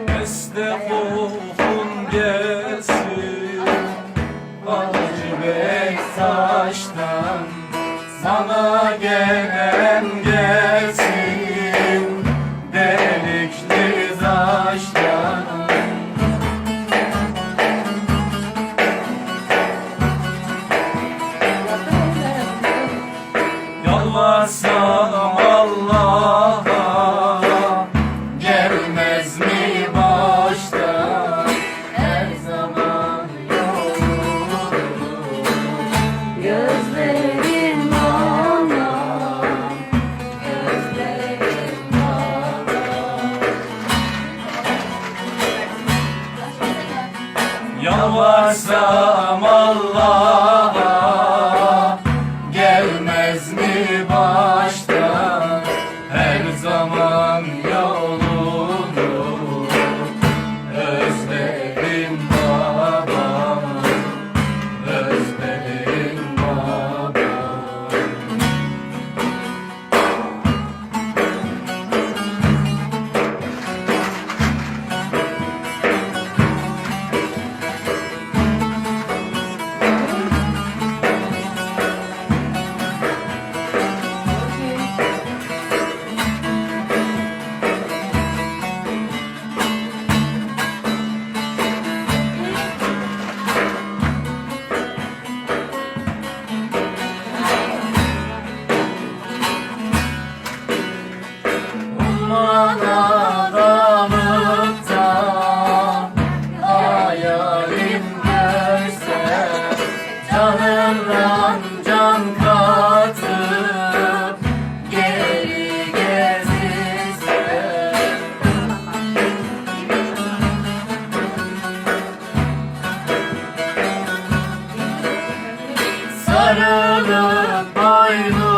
Beste kokun gelsin Hacı Bektaş'tan Sana gelen gelsin Delikli taştan Yalvarsam Allah'a gelmez mi başta her zaman yolum Gözlerin bana, gözlerin bana. Yalvarsam Allah'a gelmez mi başta her zaman yolunu özledim babam özledim babam. Ummana dalıp da hayalim görse canımdan can katıp geri gezilse sarılıp boynuma